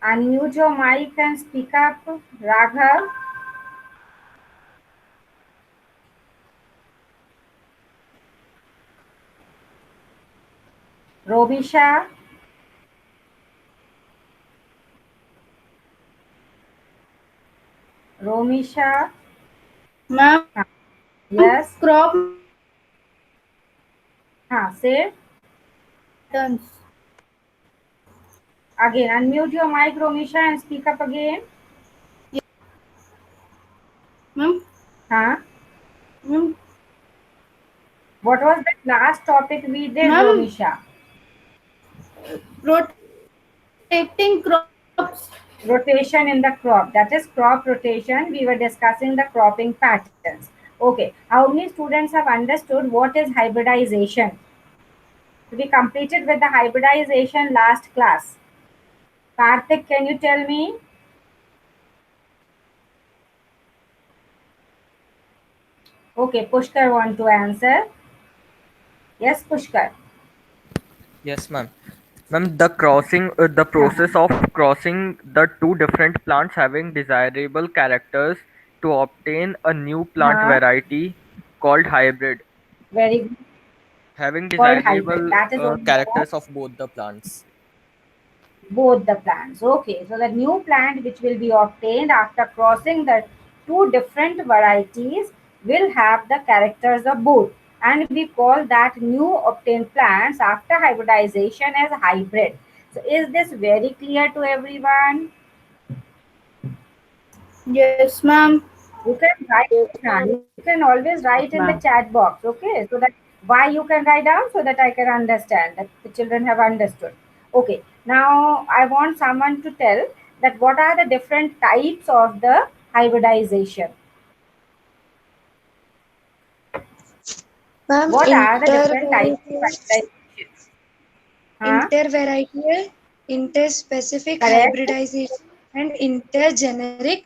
Unmute your mic and speak up, Raghav. Robisha, Romisha. Ma'am, crop Yes. Say patterns. again. Unmute your mic, Romisha, and speak up again. Ma'am, Huh? ma'am, What was the last topic we did, ma'am, Romisha? rotating crops. Rotation in the crop. That is crop rotation. We were discussing the cropping patterns. Okay. How many students have understood what is hybridization? We completed with the hybridization last class. Karthik, can you tell me? Okay, Pushkar want to answer. Yes, Pushkar. Yes, ma'am. Ma'am, the Huh. process of crossing the two different plants having desirable characters to obtain a new plant Huh. variety called hybrid, Very good. having Called hybrid. desirable That is only for characters of both the plants. both the plants. Okay, so the new plant which will be obtained after crossing the two different varieties will have the characters of both, and we call that new obtained plants after hybridization as hybrid. So is this very clear to everyone? Yes, ma'am. You can write down. You can always write in the chat box, okay? So that why you can write down so that I can understand that the children have understood. Okay. Now I want someone to tell that what are the different types of the hybridization. Ma'am, What are the different types of hybridization? Huh? intervarietal, interspecific Correct. hybridization, and intergeneric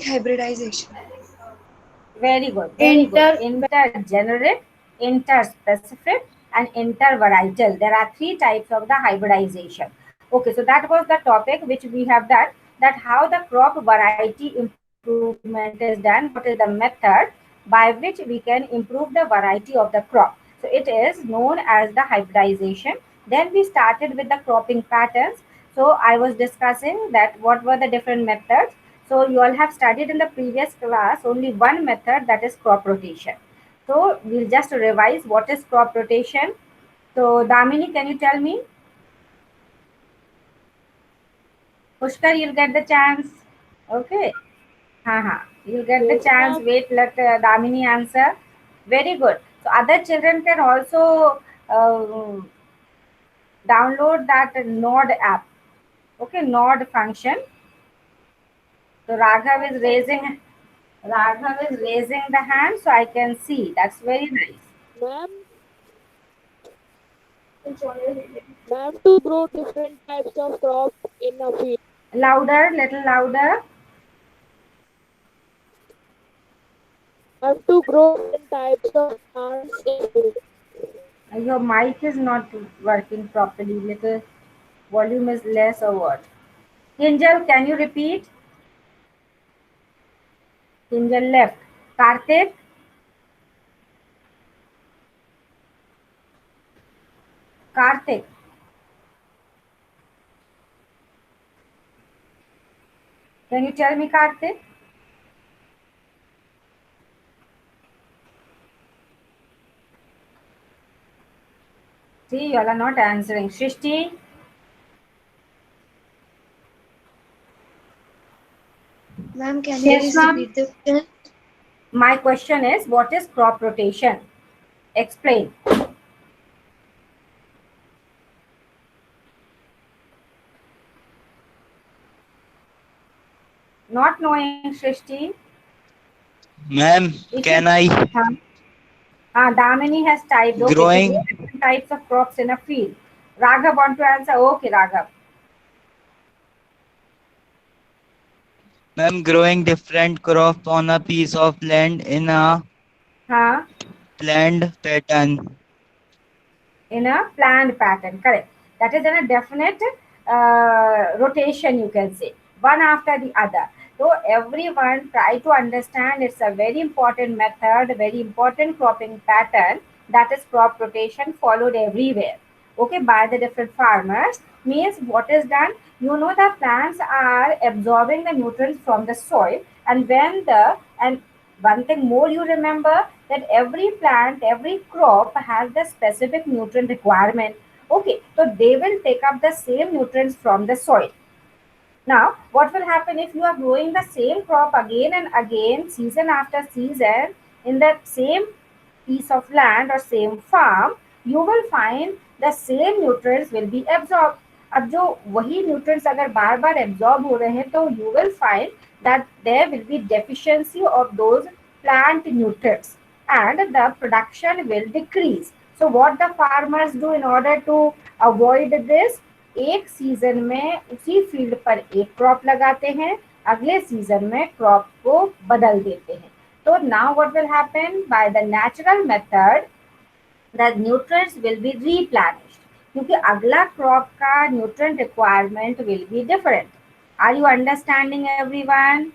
hybridization. Very good, very good. Inter. Intergeneric, interspecific, and intervarietal. There are three types of the hybridization. Okay, so that was the topic which we have done. That how the crop variety improvement is done. What is the method by which we can improve the variety of the crop? So it is known as the hybridization. Then we started with the cropping patterns. So I was discussing that what were the different methods. So you all have studied in the previous class only one method, that is crop rotation. So we'll just revise what is crop rotation. So Damini, can you tell me? Pushkar, you'll get the chance. Okay. You'll get the chance. Wait, let Damini answer. Very good. So other children can also uh, download that Node app. Okay, Node function. So Raghav is raising the hand so I can see. That's very nice. Ma'am, ma'am, to grow different types of crops in a field. Louder, little louder. Ma'am, to grow different types of plants in a field. Your mic is not working properly. Little volume is less or what? Kinjal, can you repeat? Kinjal left. Karthik, Karthik, can you tell me Karthik? See, you all are not answering. Shrishti, Ma'am, can you Yes, please ma'am. repeat the question? my question is what is crop rotation? Explain. Not knowing Shrishti. Ma'am, If you can I Damini has typed, okay, to grow growing different types of crops in a field. Raghav want to answer. Okay, Raghav. ma'am growing different crop on a piece of land in a Huh? planned pattern. In a planned pattern, correct. That is in a definite rotation, you can say, one after the other. So everyone try to understand it's a very important method, very important cropping pattern, that is crop rotation followed everywhere. Okay, by the different farmers. Means what is done? You know the plants are absorbing the nutrients from the soil, and when the and one thing more you remember, that every plant, every crop has the specific nutrient requirement. Okay, so they will take up the same nutrients from the soil. Now, what will happen if you are growing the same crop again and again, season after season, in that same piece of land or same farm, you will find the same nutrients will be absorbed. अब जो वही nutrients अगर बार बार absorb हो रहे हैं, तो you will find that there will be deficiency of those plant nutrients and the production will decrease. So what the farmers do in order to avoid this, एक season में उसी फील्ड पर एक क्रॉप लगाते हैं, अगले सीजन में crop को बदल देते हैं. तो now what will happen? By the natural method, the nutrients will be replenished, क्योंकि अगला क्रॉप का nutrient requirement will be different. Are you understanding, everyone?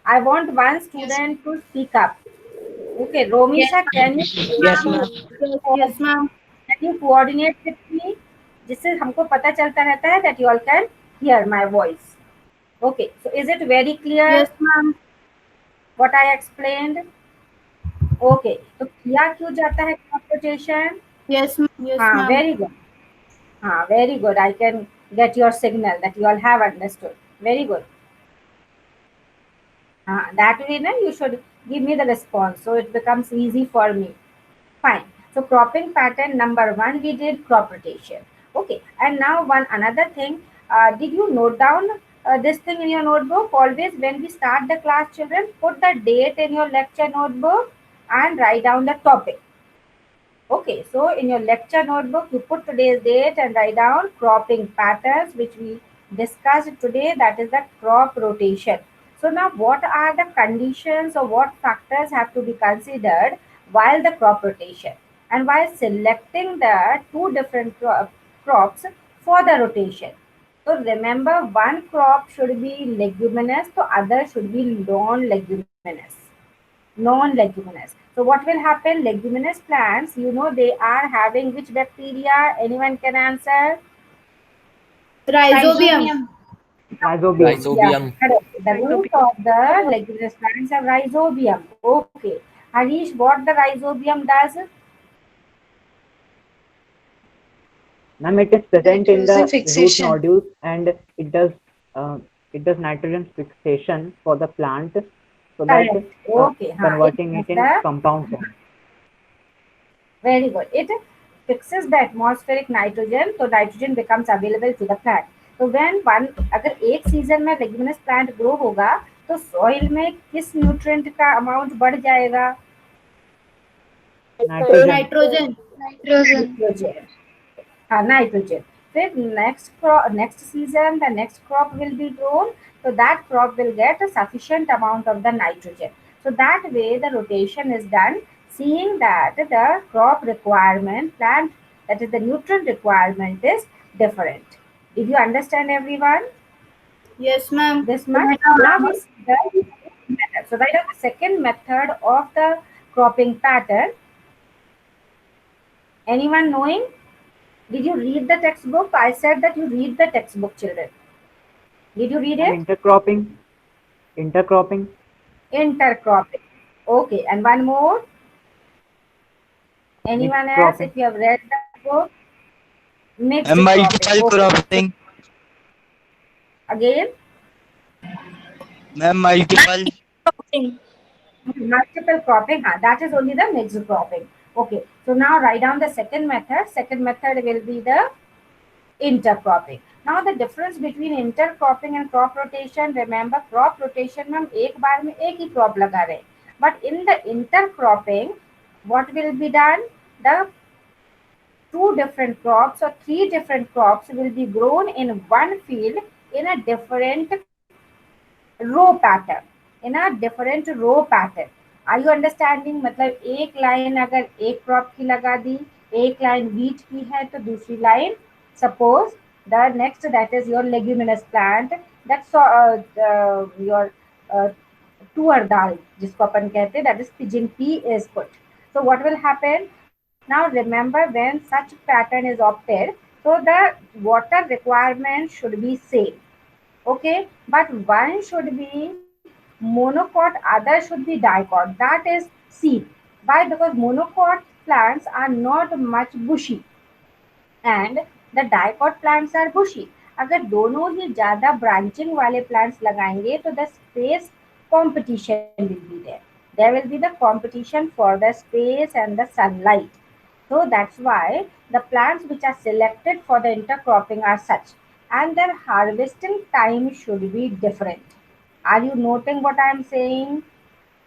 I want one student to speak up. Okay, Romisha, can you Yes, ma'am. Yes, ma'am. can you coordinate with me, जिससे हमको पता चलता रहता है that you all can hear my voice. Okay, so is it very clear Yes, ma'am. what I explained? Okay, तो किया क्यों जाता है crop rotation? Yes, ma'am. Yes, हाँ, ma'am. very good. हाँ, very good. I can get your signal that you all have understood. Very good. That way, na, you should give me the response so it becomes easy for me. Fine. So cropping pattern number one, we did crop rotation. Okay. And now one another thing. Did you note down this thing in your notebook? Always when we start the class, children, put the date in your lecture notebook and write down the topic. Okay, so in your lecture notebook, you put today's date and write down cropping patterns, which we discussed today, that is the crop rotation. So now what are the conditions or what factors have to be considered while the crop rotation and while selecting the two different crops for the rotation? So remember, one crop should be leguminous, the other should be non-leguminous. Non-leguminous. So what will happen? Leguminous plants, you know, they are having which bacteria? Anyone can answer? Rhizobium. Rhizobium. Yeah, correct. The root of the leguminous plants are rhizobium. Okay. Harish, what the rhizobium does? Ma'am, it is present in Nitrogen the root fixation. nodules and uh, it does nitrogen fixation for the plant so that Correct. Okay. converting It it in the compound form. very good. It fixes the atmospheric nitrogen, so nitrogen becomes available to the plant. तो when one अगर एक season में leguminous plant grow होगा, तो soil में किस nutrient का amount बढ़ जाएगा? Nitrogen. Nitrogen. Nitrogen. नाइट्रोजन. हाँ, नाइट्रोजन. फिर next season the next crop will be grown, so that crop will get a sufficient amount of the nitrogen. So that way the rotation is done, seeing that the crop requirement, plant, that is the nutrient requirement is different. Did you understand, everyone? Yes, ma'am. This much. Now we see the method. So write down the second method of the cropping pattern. Anyone knowing? Did you read the textbook? I said that you read the textbook, children. Did you read Ma'am, it? intercropping. Intercropping. Okay, and one more. Anyone Mixed else? cropping. If you have read the book, mixed And cropping. multiple Okay. cropping. Again, Ma'am, multiple. multiple cropping. That is only the mixed cropping. Okay. So now write down the second method. Second method will be the intercropping. Now the difference between intercropping and crop rotation. Remember, crop rotation में हम एक बार में एक ही crop लगा रहे हैं. But in the intercropping, what will be done? The two different crops or three different crops will be grown in one field in a different row pattern. In a different row pattern. Are you understanding? मतलब एक line अगर एक crop की लगा दी, एक line wheat की है, तो दूसरी line suppose The next, that is your leguminous plant. That's your uh, tuar dal, जिसको अपन कहते हैं, that is pigeon pea is put. So what will happen? Now remember, when such pattern is opted, so the water requirement should be same. Okay, but one should be monocot, other should be dicot. That is seed. Why? Because monocot plants are not much bushy and the dicot plants are bushy. अगर दोनों ही ज्यादा branching वाले plants लगाएंगे तो the space competition will be there. There will be the competition for the space and the sunlight. So that's why the plants which are selected for the intercropping are such, and their harvesting time should be different. Are you noting what I am saying?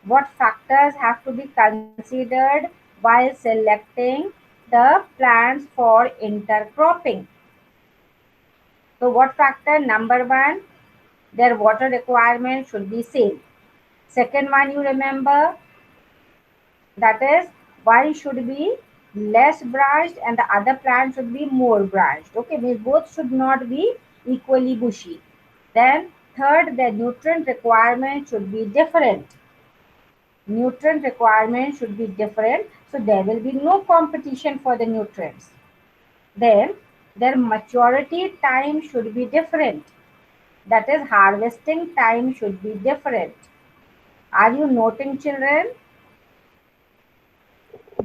What factors have to be considered while selecting the plants for intercropping? So what factor? Number one, their water requirement should be same. Second one, you remember, that is, one should be less branched and the other plant should be more branched. Okay, means both should not be equally bushy. Then third, the nutrient requirement should be different. Nutrient requirement should be different, so there will be no competition for the nutrients. Then their maturity time should be different. That is, harvesting time should be different. Are you noting, children?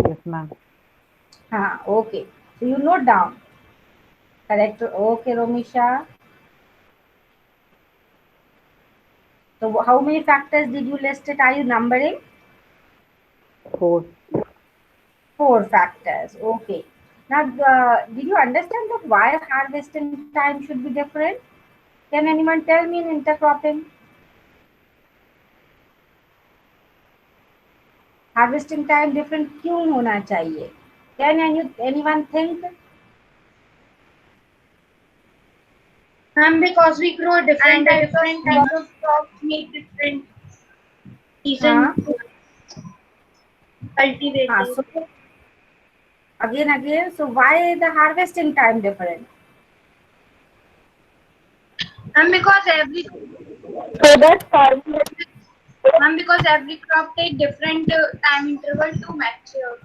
Yes, ma'am. Okay. So you note down. Correct. Okay, Romisha. So how many factors did you list it? Are you numbering? 4. 4 factors. Okay. Now, did you understand that why harvesting time should be different? Can anyone tell me in intercropping? Harvesting time different क्यों होना चाहिए? Can anyone think? Ma'am, because we grow different types of crops, need different season cultivating. So again, so why the harvesting time different? Ma'am, because every So that farmers crop take different time interval to mature.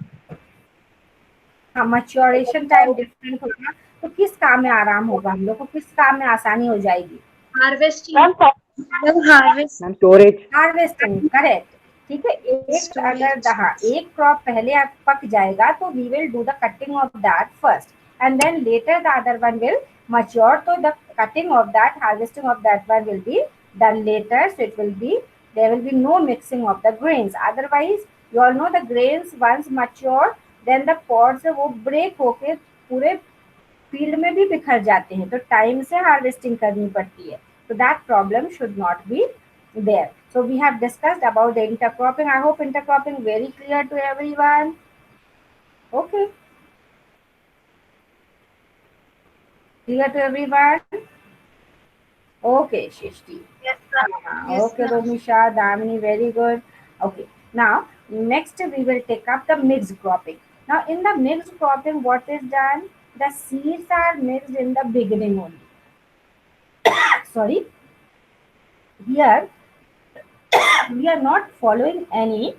Maturation time different होगा तो किस काम में आराम होगा, हम लोग को किस काम में आसानी हो जाएगी? Harvesting. Ma'am, storage. Harvesting, correct. ठीक है, एक अगर एक क्रॉप पहले आप पक जाएगा तो we will do the cutting of that first and then later the other one will mature. So the cutting of that, harvesting of that one will be done later. So it will be, there will be no mixing of the grains. Otherwise, you all know the grains once mature, then the pods वो break होके पूरे field में भी बिखर जाते हैं, तो time से हार्वेस्टिंग करनी पड़ती है. So that problem should not be there. So we have discussed about the intercropping. I hope intercropping very clear to everyone. Okay. Clear to everyone? Okay, Shishti. Yes, sir. Okay, Romisha, Damini, very good. Okay. Now, next we will take up the mixed cropping. Now, in the mixed cropping, what is done? The seeds are mixed in the beginning only. Sorry. Here, we are not following any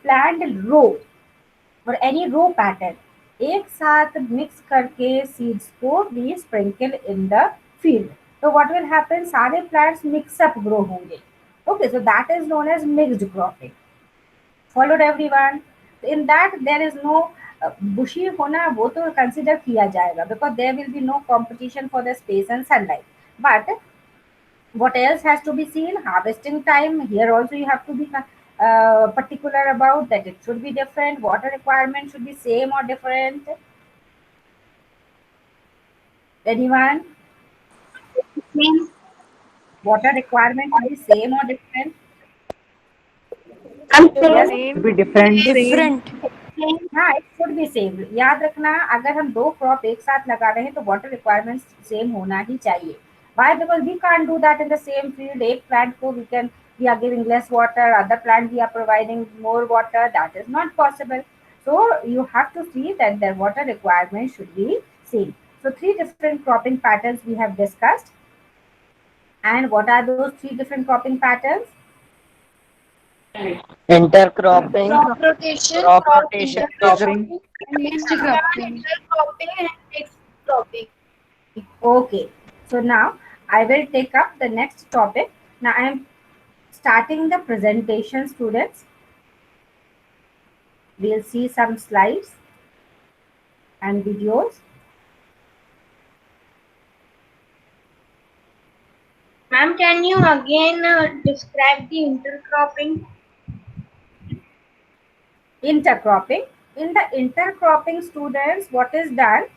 planned row or any row pattern. एक साथ mix करके seeds को भी sprinkle in the field. तो what will happen, सारे plants mix up grow होंगे. Okay, so that is known as mixed cropping. Followed everyone? In that there is no bushy होना, वो तो कंसिडर किया जाएगा because there will be no competition for the space and sunlight. But what else has to be seen? Harvesting time, here also you have to be particular about that. It should be different. Water requirement should be same or different. Anyone? Same. Water requirement should be same or different? Yes, should be different. हाँ, it should be same. याद रखना, अगर हम 2 crop एक साथ लगा रहे हैं तो वाटर रिक्वायरमेंट सेम होना ही चाहिए. Why? Because we can't do that in the same field. एक plant को we are giving less water, other plant we are providing more water. That is not possible. So you have to see that the water requirement should be same. So 3 different cropping patterns we have discussed. And what are those 3 different cropping patterns? Intercropping, Crop rotation, crop rotation, Intercropping, And mixed cropping, cropping. intercropping, and mixed cropping. Okay. So now I will take up the next topic. Now I am starting the presentation, students. We'll see some slides and videos. Ma'am, can you again describe the intercropping? Intercropping. In the intercropping, students, what is done?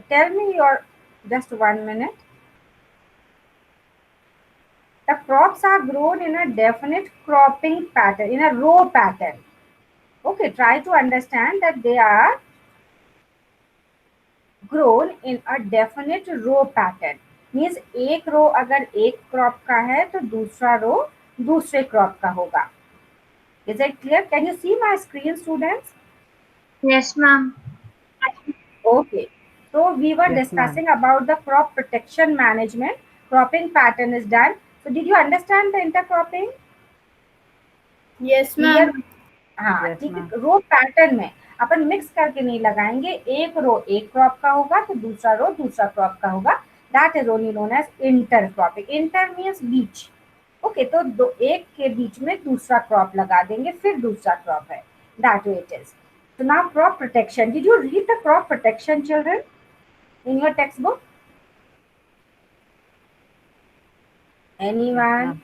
Tell me your, just 1 minute. The crops are grown in a definite cropping pattern, in a row pattern. Okay, try to understand that they are grown in a definite row pattern. Means एक रो अगर एक crop का है तो दूसरा रो दूसरे crop का होगा. Is it clear? Can you see my screen, students? Yes, ma'am. Okay. So we were yes, ma'am. discussing about the crop protection management. Cropping pattern is done. So did you understand the intercropping? Yes, Clear? ma'am. हाँ Yes, ठीक ma'am. है. रो pattern में अपन mix करके नहीं लगाएंगे. एक रो एक crop का होगा तो दूसरा रो दूसरा क्रॉप का होगा. That is only known as intercropping. Inter means बीच. ओके, तो दो एक के बीच में दूसरा क्रॉप लगा देंगे, फिर दूसरा क्रॉप है. That way it is. So now crop protection. Did you read the crop protection, children, in your textbook? Anyone?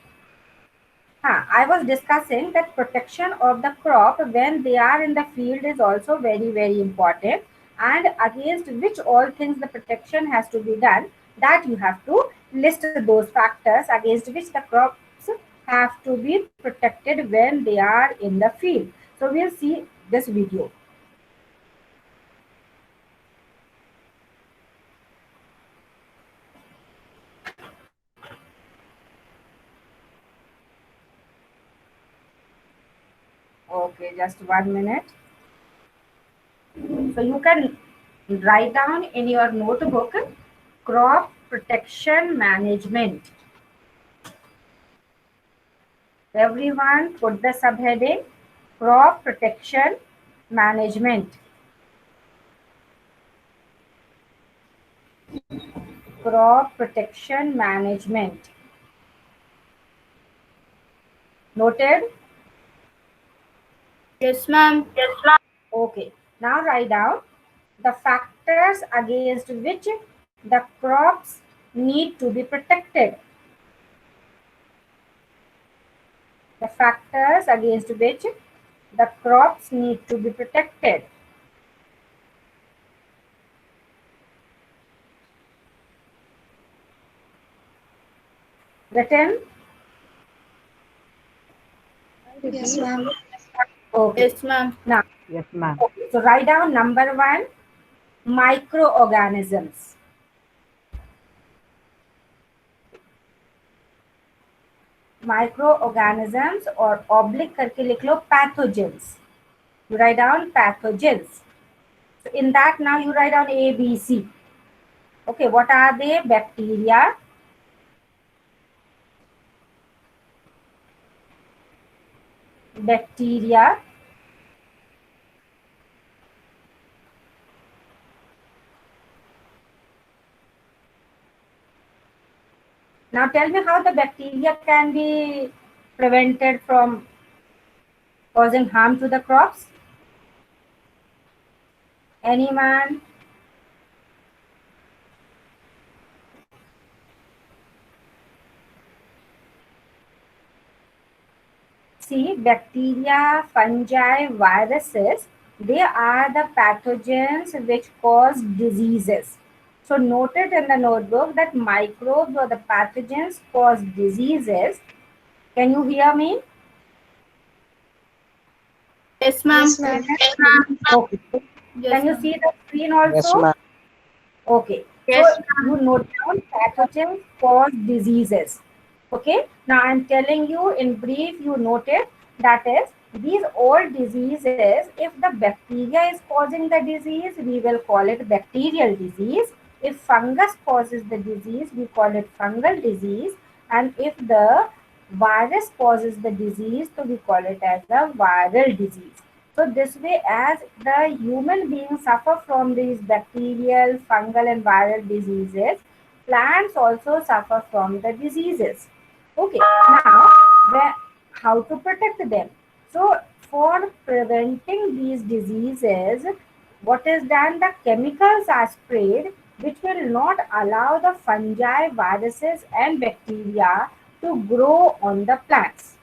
ma'am. I was discussing that protection of the crop when they are in the field is also very, very important, and against which all things the protection has to be done, that you have to list those factors against which the crops have to be protected when they are in the field. So we'll see this video. Okay, just 1 minute. So you can write down in your notebook crop protection management. Everyone put the subheading crop protection management. Crop protection management. Noted? Yes, ma'am. Okay. Now write down the factors against which the crops need to be protected. The factors against which the crops need to be protected. Written? Yes, ma'am. Okay. Yes, ma'am. Now, Yes, ma'am. okay. So write down number 1, microorganisms. Microorganisms or oblique करके लिख लो pathogens. You write down pathogens. So in that now you write down A, B, C. Okay, what are they? Bacteria, bacteria, now tell me how the bacteria can be prevented from causing harm to the crops. Anyone? See, bacteria, fungi, viruses, they are the pathogens which cause diseases. So note it in the notebook that microbes or the pathogens cause diseases. Can you hear me? Yes, ma'am. Yes, ma'am. Okay. Yes, Can you ma'am. see the screen also? Okay. Yes, So you note down pathogens cause diseases. Okay. Now I'm telling you in brief, you noted that is These all diseases, if the bacteria is causing the disease, we will call it bacterial disease. If fungus causes the disease, we call it fungal disease. And if the virus causes the disease, so we call it as a viral disease. So this way, as the human beings suffer from these bacterial, fungal and viral diseases, plants also suffer from the diseases. Okay, now how to protect them? So for preventing these diseases, what is done? The chemicals are sprayed which will not allow the fungi, viruses and bacteria to grow on the plants.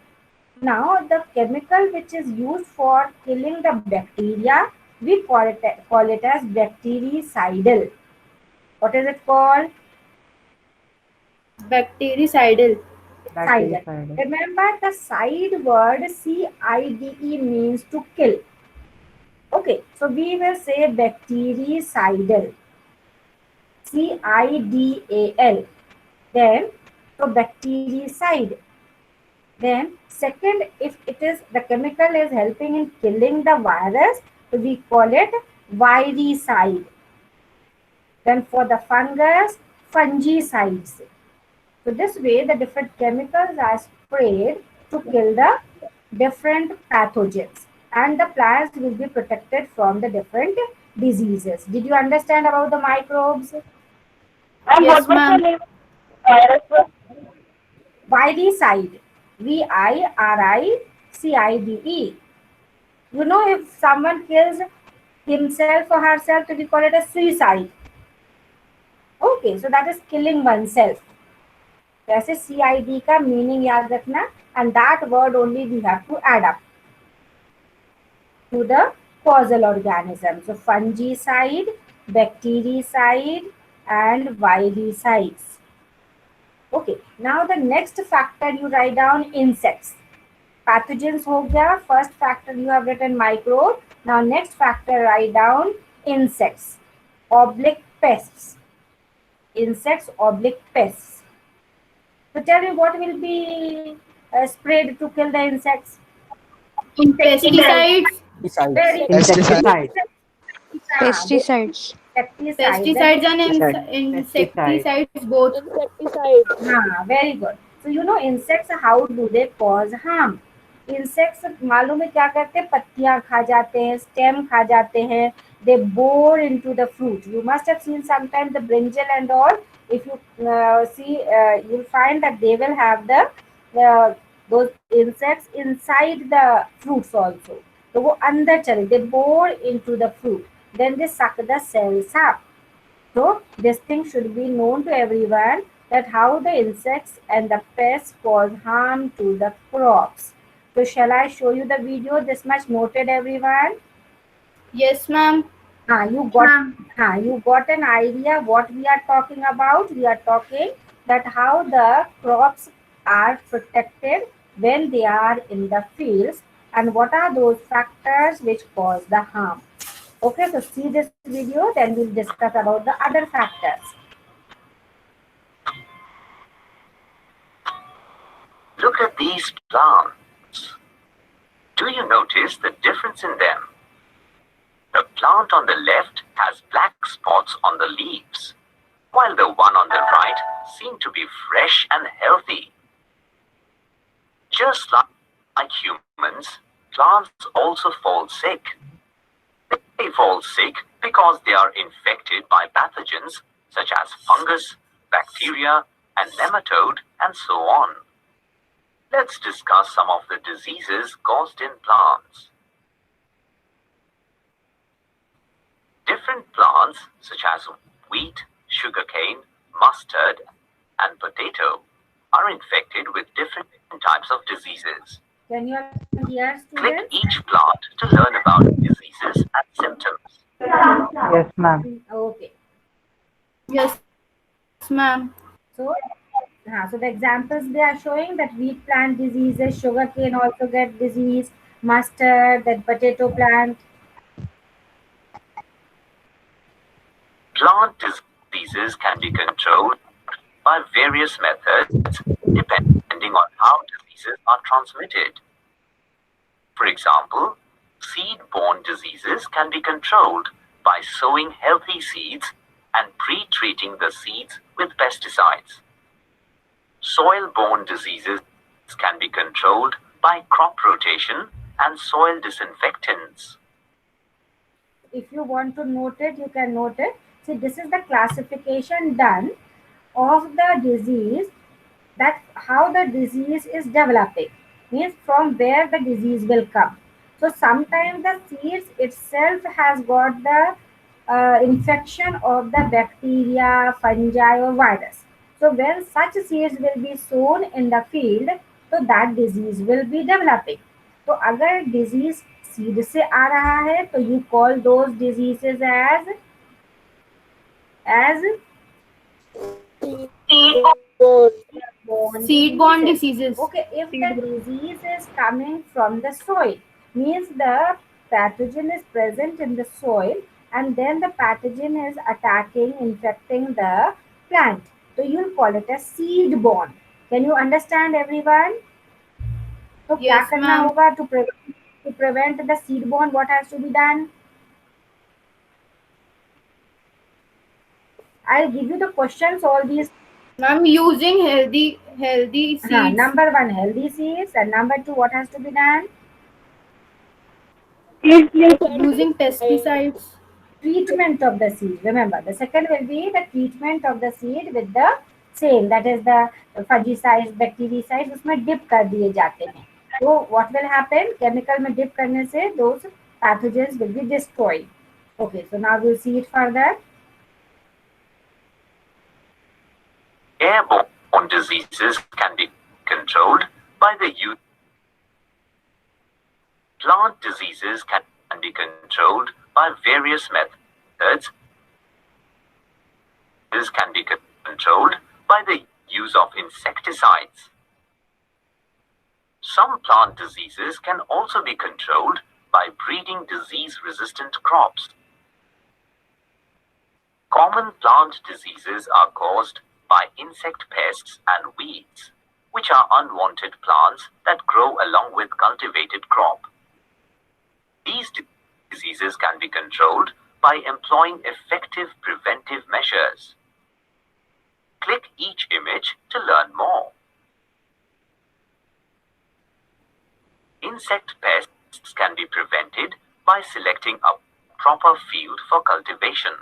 Now the chemical which is used for killing the bacteria, we call it as bactericidal. What is it called? Bactericidal. Side. Bactericidal. Remember the side word CIDE means to kill. Okay, so we will say bactericidal. CIDAL. Then, so bactericide. Then, second, if it is the chemical is helping in killing the virus, so we call it viricide. Then, for the fungus, fungicides. So this way, the different chemicals are sprayed to kill the different pathogens, and the plants will be protected from the different diseases. Did you understand about the microbes? And Yes, what was the ma'am. name of the virus? Viricide, Viricide. You know, if someone kills himself or herself, we call it a suicide. Okay, so that is killing oneself. वैसे CID का meaning याद रखना, and that word only we have to add up to the causal organism. So fungicide, bactericide and viricides. Okay, now the next factor you write down insects. Pathogens हो गया, first factor you have written microbe. Now next factor write down insects oblique pests. Insects oblique pests. So tell me what will be sprayed to kill the insects? Pesticides. Very good. Insecticide. Ah, Pesticides. insecticide. Pesticides and Pesticide. insecticides both. Insecticide. Very good. So you know insects, how do they cause harm? Insects मालूम है क्या करते हैं? पत्तियां खा जाते हैं, stem खा जाते हैं. They bore into the fruit. You must have seen sometimes the brinjal and all. If you see, you'll find that they will have uh, those insects inside the fruits also. तो वो अंदर चले. They bore into the fruit. Then they suck the cells up. So this thing should be known to everyone, that how the insects and the pests cause harm to the crops. So shall I show you the video? This much noted, everyone. Yes, ma'am. You got an idea what we are talking about. We are talking that how the crops are protected when they are in the fields, and what are those factors which cause the harm. Okay, so see this video, then we'll discuss about the other factors. Look at these plants. Do you notice the difference in them? The plant on the left has black spots on the leaves, while the one on the right seems to be fresh and healthy. Just like humans, plants also fall sick. They fall sick because they are infected by pathogens such as fungus, bacteria, and nematode, and so on. Let's discuss some of the diseases caused in plants. Different plants such as wheat, sugarcane, mustard, and potato are infected with different types of diseases. Can you hear, Click students? each plant to learn about diseases and symptoms. Yes, ma'am. Okay. Yes, ma'am. So, so the examples they are showing that wheat plant diseases, sugarcane also get disease, mustard, then potato plant. Plant diseases can be controlled by various methods depending on how diseases are transmitted. For example, seed-borne diseases can be controlled by sowing healthy seeds and pre-treating the seeds with pesticides. Soil-borne diseases can be controlled by crop rotation and soil disinfectants. If you want to note it, you can note it. See, this is the classification done of the disease, that how the disease is developing, means from where the disease will come. So sometimes the seeds itself has got the infection of the bacteria, fungi or virus. So when such seeds will be sown in the field, so that disease will be developing. तो अगर disease seed से आ रहा है तो you call those diseases as Seed-borne diseases. Okay, if the disease is coming from the soil, means the pathogen is present in the soil and then the pathogen is attacking, infecting the plant. So you'll call it a seed borne. Can you understand everyone? So क्या Yes, करना ma'am. होगा to prevent the seed borne? What has to be done? I'll give you the questions. All these. Ma'am, using healthy seeds. Number one, healthy seeds, and number two, what has to be done? Using pesticides. Treatment of the seed. Remember, the second will be the treatment of the seed with the same, that is the fungicides, bactericides, उसमें dip कर दिए जाते हैं. So what will happen? Chemical में dip करने से those pathogens will be destroyed. Okay, so now we'll see it further. Airborne diseases can be controlled by the use. Plant diseases can be controlled by various methods. This can be controlled by the use of insecticides. Some plant diseases can also be controlled by breeding disease-resistant crops. Common plant diseases are caused by insect pests and weeds, which are unwanted plants that grow along with cultivated crop. These diseases can be controlled by employing effective preventive measures. Click each image to learn more. Insect pests can be prevented by selecting a proper field for cultivation.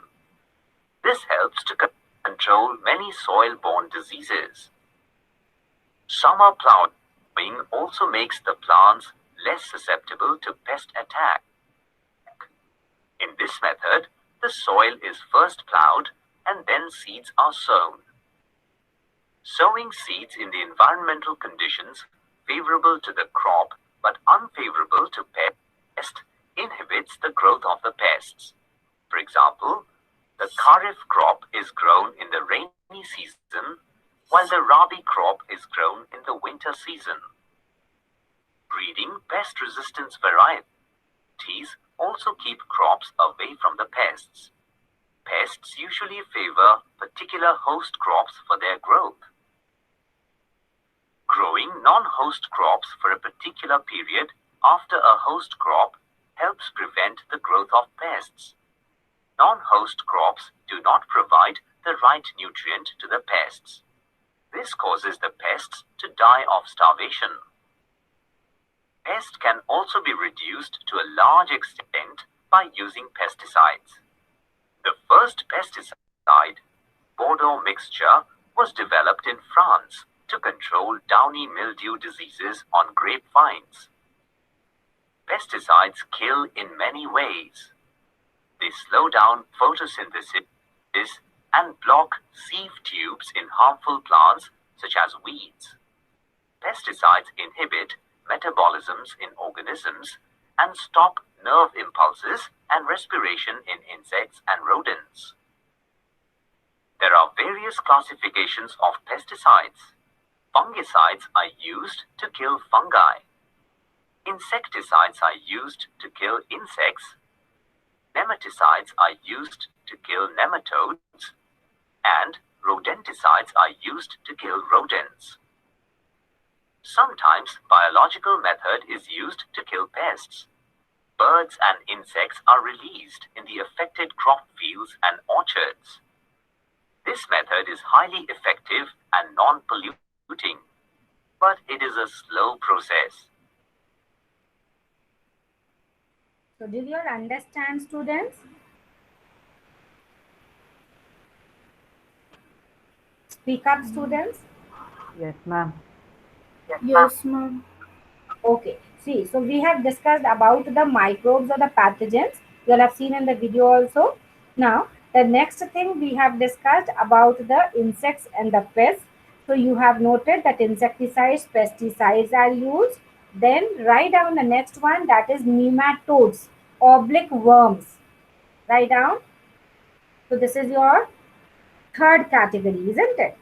This helps to control many soil-borne diseases. Summer plowing also makes the plants less susceptible to pest attack. In this method, the soil is first plowed and then seeds are sown. Sowing seeds in the environmental conditions favorable to the crop but unfavorable to pest inhibits the growth of the pests. For example, the kharif crop is grown in the rainy season while the rabi crop is grown in the winter season. Breeding pest resistance varieties also keep crops away from the pests. Pests usually favor particular host crops for their growth. Growing non-host crops for a particular period after a host crop helps prevent the growth of pests. Non-host crops do not provide the right nutrient to the pests. This causes the pests to die of starvation. Pests can also be reduced to a large extent by using pesticides. The first pesticide, Bordeaux mixture, was developed in France to control downy mildew diseases on grapevines. Pesticides kill in many ways. They slow down photosynthesis and block sieve tubes in harmful plants such as weeds. Pesticides inhibit metabolisms in organisms and stop nerve impulses and respiration in insects and rodents. There are various classifications of pesticides. Fungicides are used to kill fungi. Insecticides are used to kill insects. Nematicides are used to kill nematodes. And rodenticides are used to kill rodents. Sometimes biological method is used to kill pests. Birds and insects are released in the affected crop fields and orchards. This method is highly effective and non-polluting, but it is a slow process. So did you all understand, students? Speak up, students. Yes, ma'am. Yes, ma'am. Okay, see, so we have discussed about the microbes or the pathogens. You all have seen in the video also. Now, the next thing we have discussed about the insects and the pests. So you have noted that insecticides, pesticides are used. Then write down the next one, that is nematodes, oblique worms. Write down. So this is your third category, isn't it?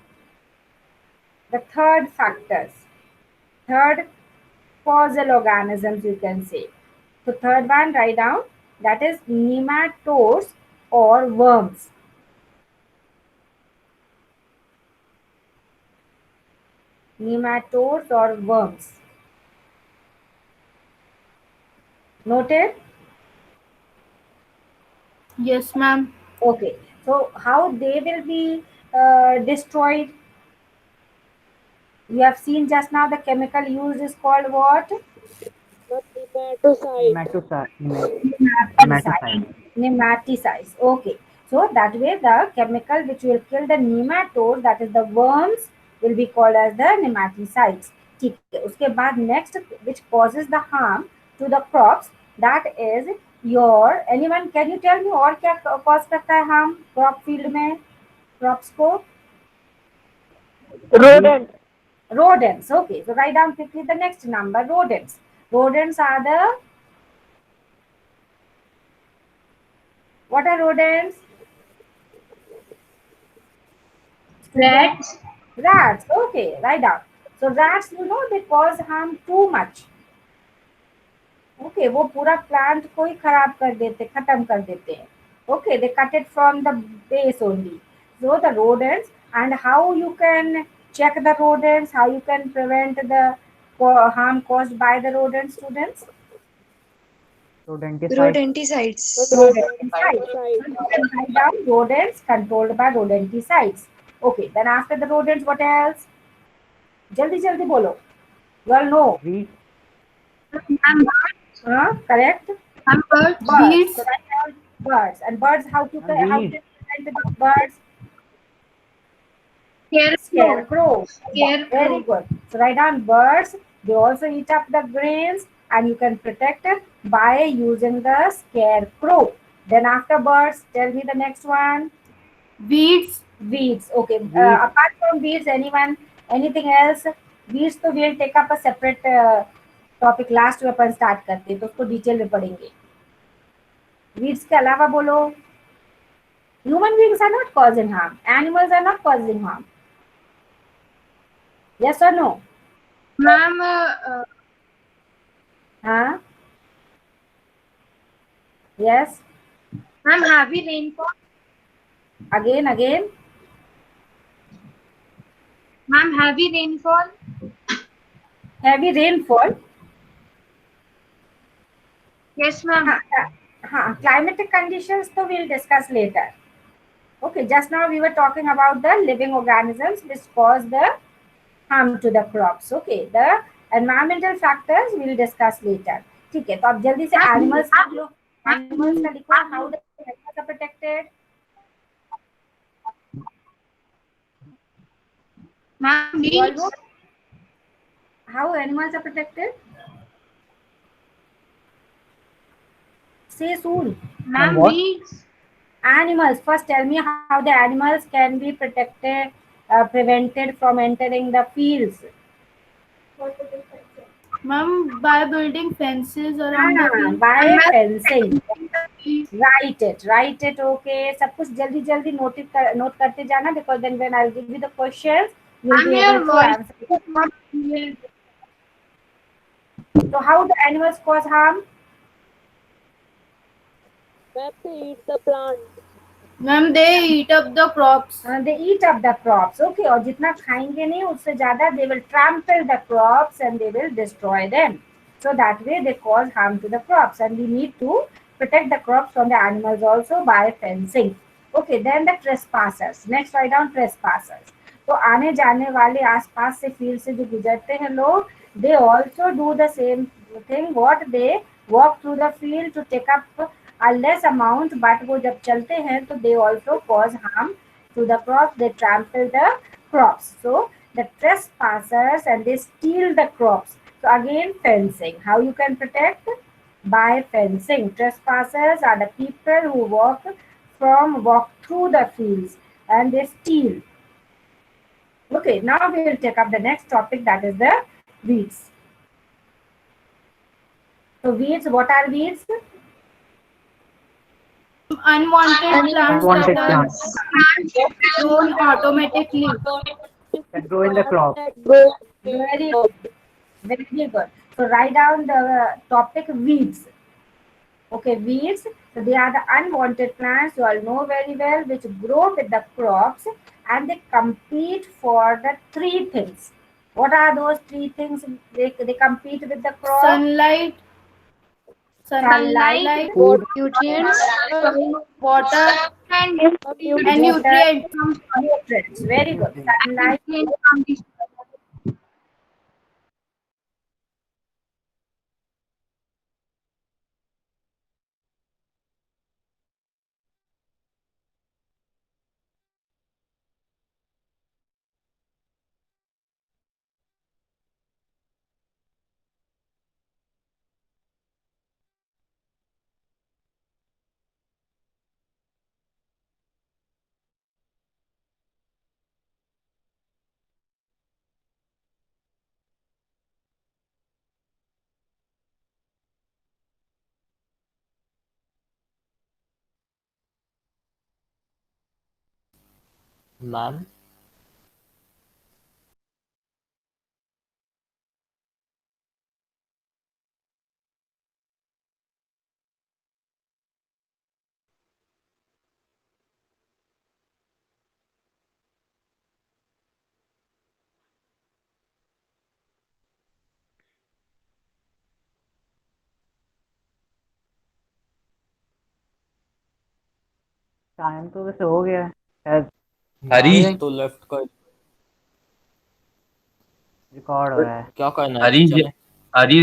The third factors, third causal organisms, you can say. So third one, write down, that is nematodes or worms. Nematodes or worms. Noted? Yes, ma'am. Okay. So how they will be destroyed? You have seen just now the chemical used is called what? The nematocide. Nematocide. Nematicides. Okay. So that way the chemical which will kill the nematodes, that is the worms, will be called as the nematicides. ठीक है. उसके बाद next which causes the harm to the crops, that is your, anyone can you tell me और क्या cause करता है harm crop field में crops को? Rodent. Rodents. Okay. So write down quickly the next number, rodents. Rodents are the, what are rodents? Rats. Rats. Okay, write down. So rats, you know, they cause harm too much. Okay, वो पूरा plant को ही खराब कर देते, खत्म कर देते हैं. Okay, they cut it from the base only. So the rodents, and how you can check the rodents, how you can prevent the harm caused by the rodents, students? Rodenticide. Rodenticides. Rodenticides. So you can write down rodents controlled by rodenticides. Okay, then after the rodents, what else? जल्दी जल्दी बोलो. You all know. Weeds. Correct. Birds. Birds. Weeds. So write down birds. And birds, how to And how weeds. to prevent the birds? Scarecrow. Scarecrow. Very good. So write down birds. They also eat up the grains, and you can protect it by using the scarecrow. Then after birds, tell me the next one. Weeds. Weeds. Okay. Weeds. Apart from weeds, anyone, anything else? Weeds तो we'll take up a separate topic. Last में अपन start करते हैं, तो उसको detail में पढ़ेंगे. Weeds के अलावा बोलो. Human beings are not causing harm. Animals are not causing harm. Yes or no? Ma'am, Huh? Yes. ma'am, heavy rainfall. Again. Ma'am, heavy rainfall. Heavy rainfall. Yes, ma'am. Climatic conditions, so we'll discuss later. Okay, just now we were talking about the living organisms which cause the harm to the crops. Okay, the environmental factors we'll discuss later. ठीक है, तो अब जल्दी से animals का लो, animals का लिखो, how the animals are protected. Ma'am, You all weeds. know how animals are protected? Say soon. Ma'am, what? weeds. Animals. First, tell me how the animals can be protected, prevented from entering the fields. Ma'am, by building fences around the field. By fencing. Write it. Okay. सब कुछ जल्दी जल्दी note करते जाना, because then when I'll give you the questions, you'll be Ma'am, able your to voice answer. is not clear. So how the animals cause harm? Ma'am, they eat the plant. Ma'am, they eat up the crops. They eat up the crops. Okay, और जितना खाएंगे नहीं उससे ज़्यादा they will trample the crops and they will destroy them. So that way they cause harm to the crops, and we need to protect the crops from the animals also by fencing. Okay, then the trespassers. Next write down trespassers. तो आने जाने वाले आसपास से field से जो गुजरते हैं लोग, they also do the same thing. What they walk through the field to take up a less amount, but वो जब चलते हैं तो they also cause harm to the crops. They trample the crops. So the trespassers, and they steal the crops. So again, fencing. How you can protect? By fencing. Trespassers are the people who walk through the fields and they steal. Okay, now we will take up the next topic, that is the weeds. So weeds, what are weeds? Unwanted plants Unwanted that plants are grown automatically. that grow in the crop. Very good. Very good. So write down the topic weeds. Okay, weeds. So they are the unwanted plants, you all know very well, which grow with the crops, and they compete for the three things. What are those three things they compete with the crop? Sunlight, Sunlight, Food, nutrients, water, and and nutrients. nutrients. Very good. Sunlight. Ma'am, time तो वैसे हो गया है शायद, हरी तो left का record हो रहा है। क्या करना है हरी चलो। हरी